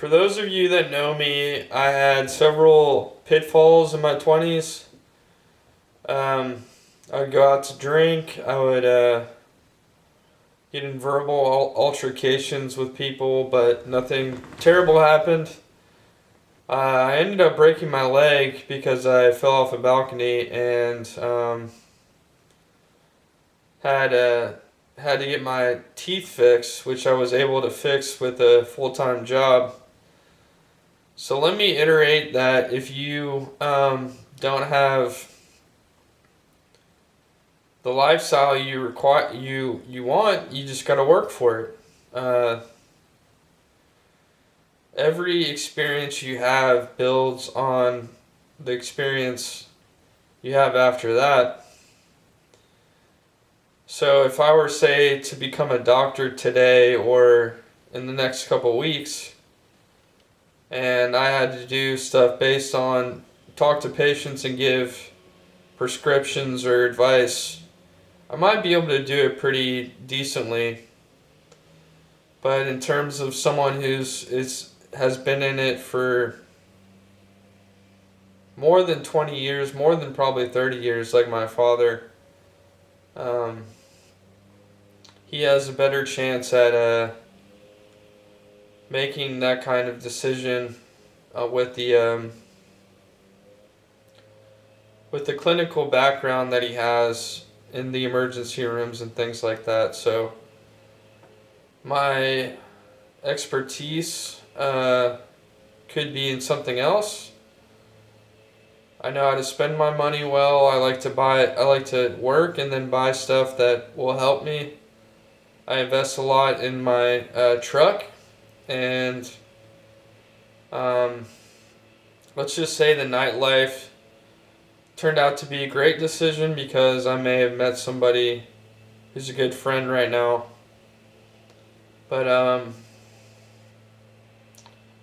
For those of you that know me, I had several pitfalls in my 20s. Um, I would go out to drink. I would get in verbal altercations with people, but nothing terrible happened. I ended up breaking my leg because I fell off a balcony and had had to get my teeth fixed, which I was able to fix with a full-time job. So let me iterate that if you don't have the lifestyle you want, you just got to work for it. Uh, every experience you have builds on the experience you have after that. So if I were, say, to become a doctor today or in the next couple weeks, and I had to do stuff based on talk to patients and give prescriptions or advice, I might be able to do it pretty decently. But in terms of someone has been in it for more than 20 years, more than probably 30 years, like my father, um, he has a better chance at making that kind of decision with the clinical background that he has in the emergency rooms and things like that. So my expertise could be in something else. I know how to spend my money well. I like to work and then buy stuff that will help me. I invest a lot in my truck, and um, let's just say the nightlife turned out to be a great decision because I may have met somebody who's a good friend right now. But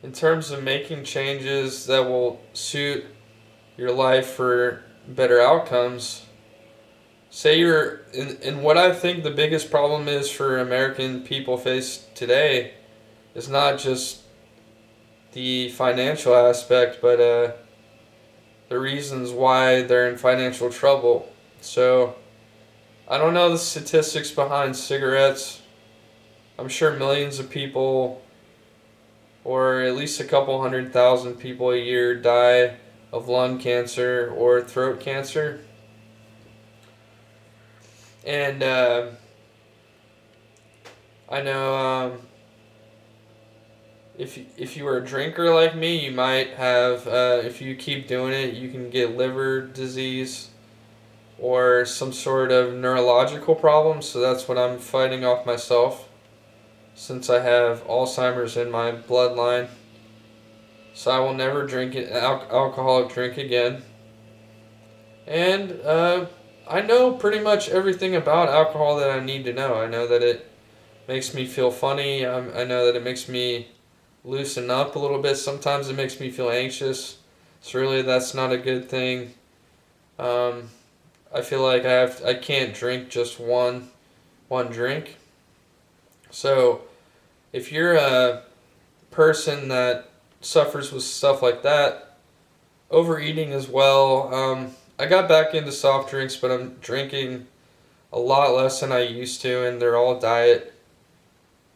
in terms of making changes that will suit your life for better outcomes, say you're in what I think the biggest problem is for American people face today is not just the financial aspect, but the reasons why they're in financial trouble. So I don't know the statistics behind cigarettes. I'm sure millions of people, or at least a couple 100,000 people a year, die of lung cancer or throat cancer. And I know if you were a drinker like me, you might have, if you keep doing it, you can get liver disease or some sort of neurological problem. So that's what I'm fighting off myself since I have Alzheimer's in my bloodline. So I will never drink an alcoholic drink again. And I know pretty much everything about alcohol that I need to know. I know that it makes me feel funny. I know that it makes me loosen up a little bit. Sometimes it makes me feel anxious. So really, that's not a good thing. Um, I feel like I can't drink just one drink. So if you're a person that suffers with stuff like that, overeating as well. I got back into soft drinks, but I'm drinking a lot less than I used to, and they're all diet.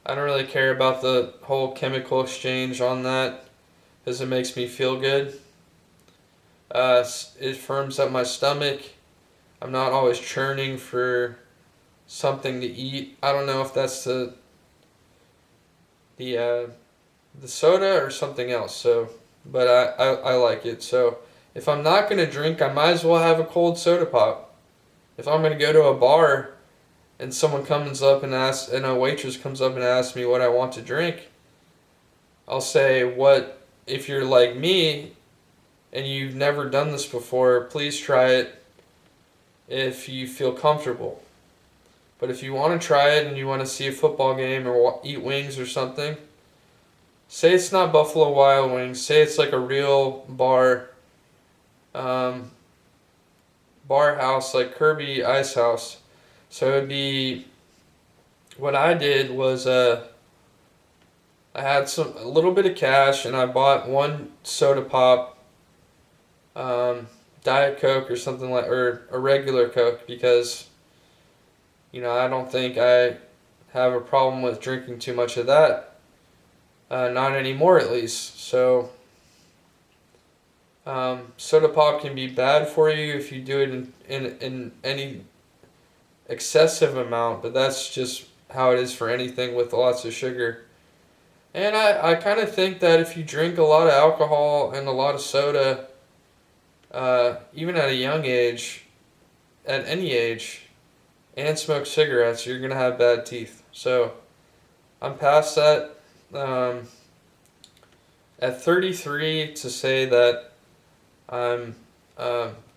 I don't really care about the whole chemical exchange on that because it makes me feel good. It firms up my stomach. I'm not always churning for something to eat. I don't know if that's the uh, the soda or something else. So, but I like it. So if I'm not gonna drink, I might as well have a cold soda pop. If I'm gonna go to a bar and someone comes up and asks, and a waitress comes up and asks me what I want to drink, I'll say, what, if you're like me and you've never done this before, please try it if you feel comfortable. But if you want to try it and you want to see a football game or eat wings or something, say it's not Buffalo Wild Wings, say it's like a real um, bar house like Kirby Ice House. So it'd be, what I did was I had a little bit of cash, and I bought one soda pop, um, Diet Coke or something like, or a regular Coke, because I don't think I have a problem with drinking too much of that. Not anymore, at least. So, soda pop can be bad for you if you do it in any excessive amount, but that's just how it is for anything with lots of sugar. And I kind of think that if you drink a lot of alcohol and a lot of soda, even at a young age, at any age, and smoke cigarettes, you're going to have bad teeth. So I'm past that. Um, at 33, to say that I'm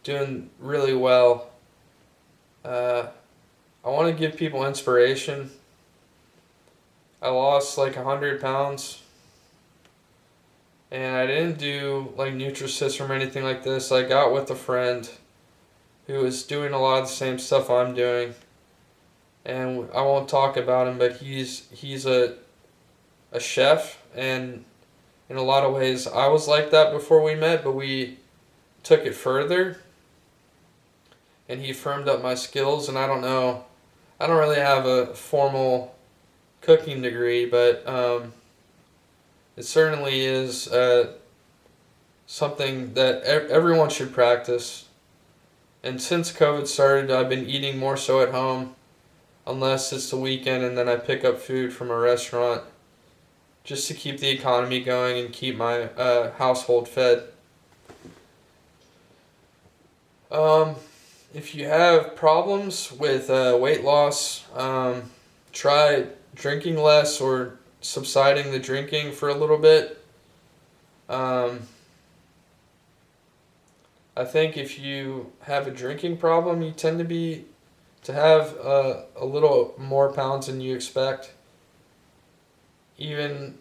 doing really well, uh, I want to give people inspiration. I lost like 100 pounds, and I didn't do like Nutrisystem or anything like this. I got with a friend who was doing a lot of the same stuff I'm doing, and I won't talk about him, but he's a chef, and in a lot of ways I was like that before we met, but we took it further, and he firmed up my skills. And I don't know, I don't really have a formal cooking degree, but it certainly is something that everyone should practice. And since COVID started, I've been eating more so at home, unless it's the weekend and then I pick up food from a restaurant, just to keep the economy going and keep my household fed. Um, if you have problems with weight loss, try drinking less or subsiding the drinking for a little bit. Um, I think if you have a drinking problem, you tend to have a little more pounds than you expect. Even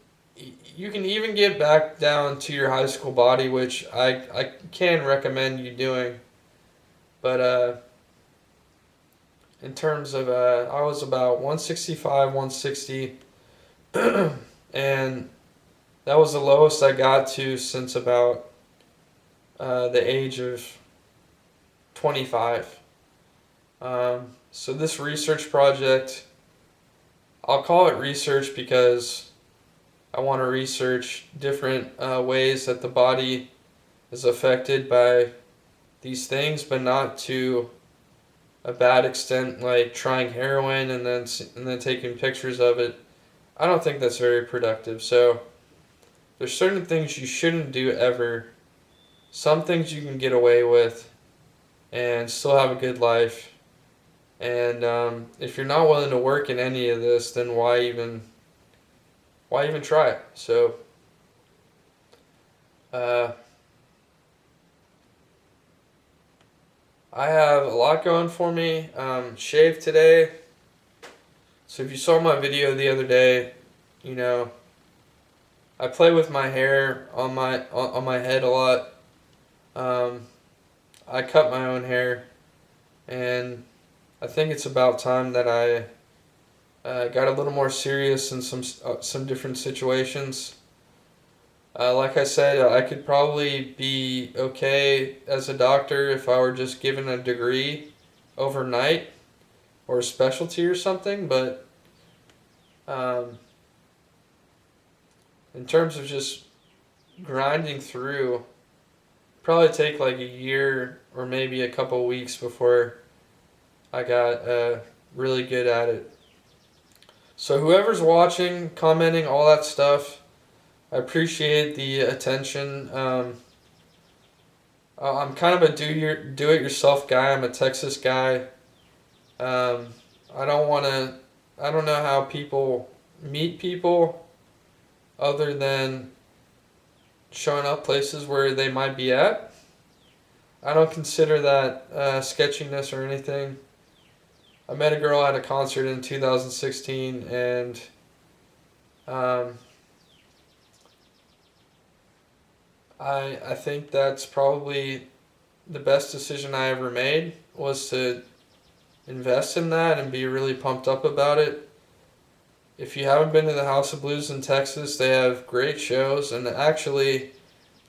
you can even get back down to your high school body, which I can recommend you doing. But in terms of I was about 165, 160, and that was the lowest I got to since about the age of 25. So this research project, I'll call it research because I want to research different ways that the body is affected by these things, but not to a bad extent, like trying heroin and then taking pictures of it. I don't think that's very productive. So there's certain things you shouldn't do ever. Some things you can get away with and still have a good life. And if you're not willing to work in any of this, then why even try it? So uh, I have a lot going for me. Shaved today. So if you saw my video the other day, you know I play with my hair on my head a lot. Um, I cut my own hair, and I think it's about time that I got a little more serious in some different situations. Like I said, I could probably be okay as a doctor if I were just given a degree overnight or a specialty or something, but um, in terms of just grinding through, probably take like a year or maybe a couple weeks before I got really good at it. So whoever's watching, commenting, all that stuff, I appreciate the attention. I'm kind of a do it yourself guy. I'm a Texas guy. Um, I don't want to. I don't know how people meet people other than showing up places where they might be at. I don't consider that sketchiness or anything. I met a girl at a concert in 2016, and um, I think that's probably the best decision I ever made, was to invest in that and be really pumped up about it. If you haven't been to the House of Blues in Texas, they have great shows. And actually,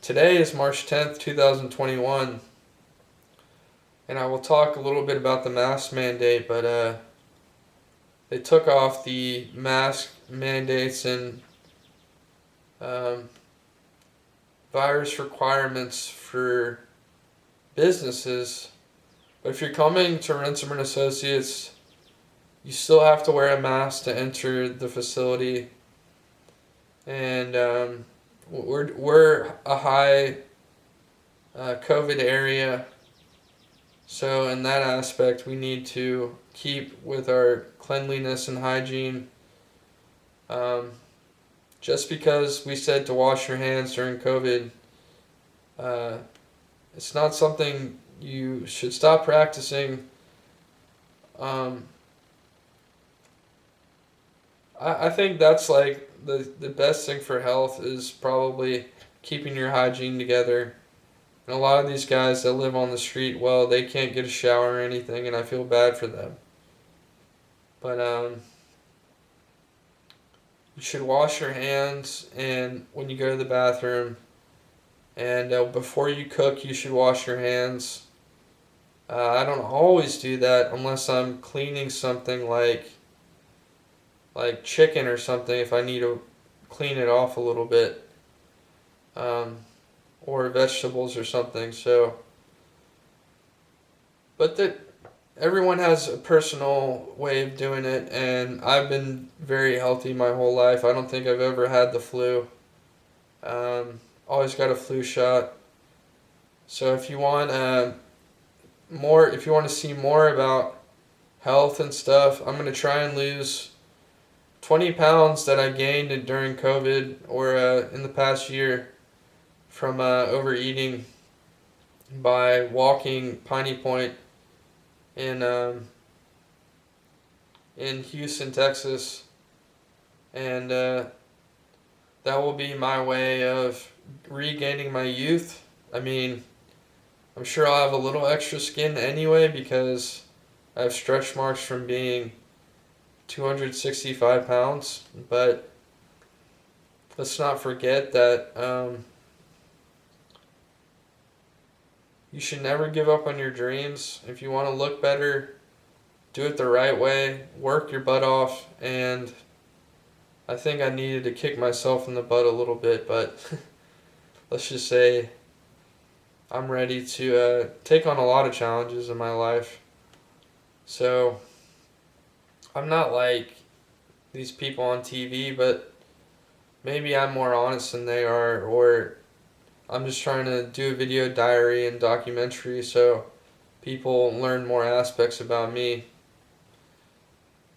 today is March 10th, 2021. And I will talk a little bit about the mask mandate, but they took off the mask mandates and um, virus requirements for businesses. But if you're coming to Renseman Associates, you still have to wear a mask to enter the facility. And we're a high COVID area, so in that aspect, we need to keep with our cleanliness and hygiene. Um, just because we said to wash your hands during COVID, uh, it's not something you should stop practicing. Um, I think that's like the best thing for health is probably keeping your hygiene together. And a lot of these guys that live on the street, well, they can't get a shower or anything, and I feel bad for them. But you should wash your hands, and when you go to the bathroom, and before you cook, you should wash your hands. I don't always do that unless I'm cleaning something like chicken or something. If I need to clean it off a little bit, um, or vegetables or something. So, but that everyone has a personal way of doing it, and I've been very healthy my whole life. I don't think I've ever had the flu. Always got a flu shot. So if you want if you want to see more about health and stuff, I'm gonna try and lose 20 pounds that I gained during COVID or in the past year from overeating by walking Piney Point in in Houston, Texas, and that will be my way of regaining my youth. I mean, I'm sure I'll have a little extra skin anyway because I have stretch marks from being 265 pounds, but let's not forget that you should never give up on your dreams. If you want to look better, do it the right way, work your butt off, and I think I needed to kick myself in the butt a little bit, but let's just say I'm ready to take on a lot of challenges in my life. So I'm not like these people on TV, but maybe I'm more honest than they are, or I'm just trying to do a video diary and documentary so people learn more aspects about me.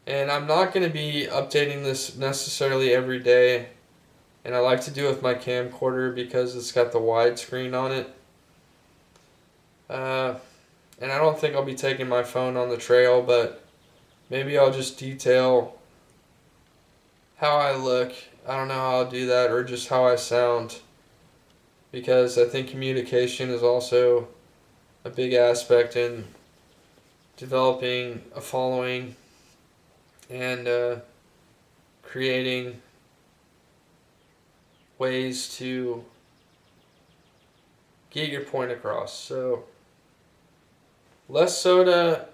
And I'm not going to be updating this necessarily every day, and I like to do it with my camcorder because it's got the widescreen on it. And I don't think I'll be taking my phone on the trail, but maybe I'll just detail how I look. I don't know how I'll do that, or just how I sound, because I think communication is also a big aspect in developing a following and creating ways to get your point across. So, less soda,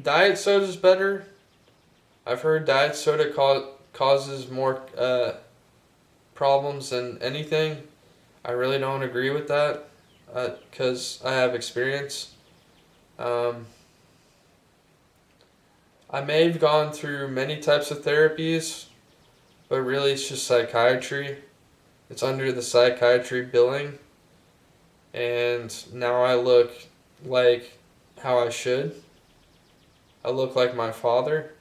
diet soda is better. I've heard diet soda causes more problems than anything. I really don't agree with that because I have experience. I may have gone through many types of therapies, but really it's just psychiatry. It's under the psychiatry billing, and now I look like how I should. I look like my father.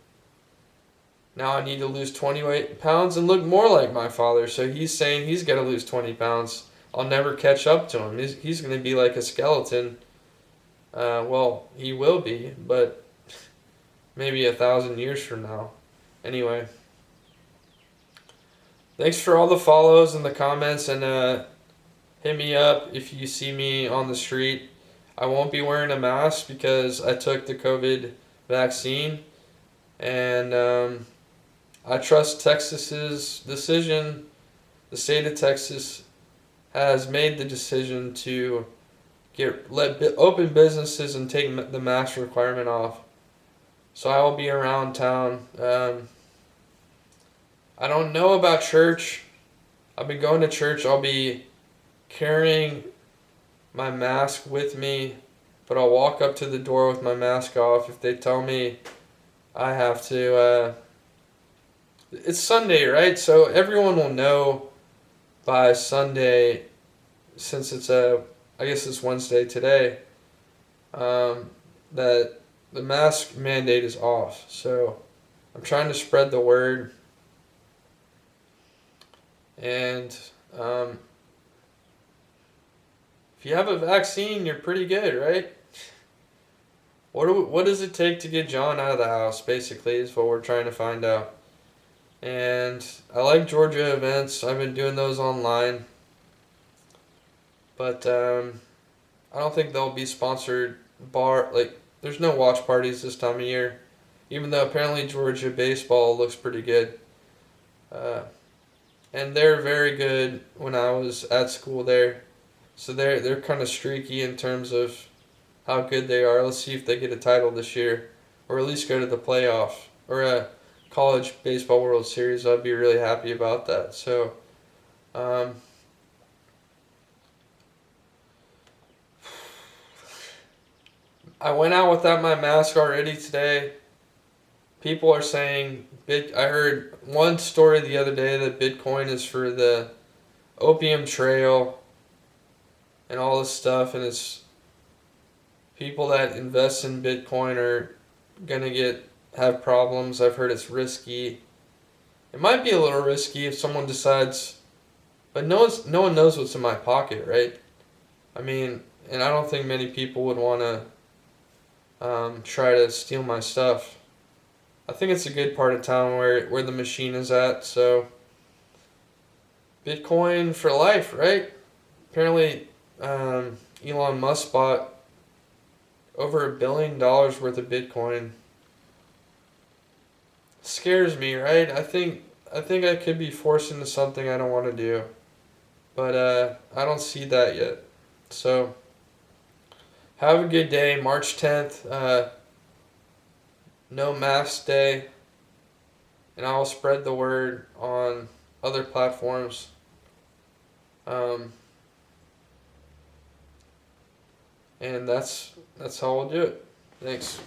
Now I need to lose 28 pounds and look more like my father. So he's saying he's got to lose 20 pounds. I'll never catch up to him. He's going to be like a skeleton. Well, he will be, but maybe 1,000 years from now. Anyway, thanks for all the follows and the comments, and hit me up if you see me on the street. I won't be wearing a mask because I took the COVID vaccine, and I trust Texas's decision. The state of Texas has made the decision to open businesses and take the mask requirement off. So I will be around town. I don't know about church. I've been going to church. I'll be carrying my mask with me, but I'll walk up to the door with my mask off if they tell me I have to. It's Sunday, right? So everyone will know by Sunday, since I guess it's Wednesday today, that the mask mandate is off. So I'm trying to spread the word, and um, if you have a vaccine, you're pretty good, right? What does it take to get John out of the house, basically, is what we're trying to find out. And I like Georgia events. I've been doing those online. But I don't think they'll be sponsored there's no watch parties this time of year. Even though apparently Georgia baseball looks pretty good. Uh, and they're very good when I was at school there. So they're kind of streaky in terms of how good they are. Let's see if they get a title this year, or at least go to the playoff or a college baseball World Series. I'd be really happy about that. So, um, I went out without my mask already today. People are saying I heard one story the other day that Bitcoin is for the opium trail and all this stuff, and it's people that invest in Bitcoin are gonna have problems. I've heard it's risky. It might be a little risky if someone decides, but no one knows what's in my pocket, right? I mean, and I don't think many people would want to try to steal my stuff. I think it's a good part of town where the machine is at. So Bitcoin for life, right? Apparently, Elon Musk bought over $1 billion worth of Bitcoin. Scares me, right? I think I could be forced into something I don't want to do, but I don't see that yet. So have a good day. March 10th, no mask day, and I will spread the word on other platforms. Um, and that's how we'll do it. Thanks.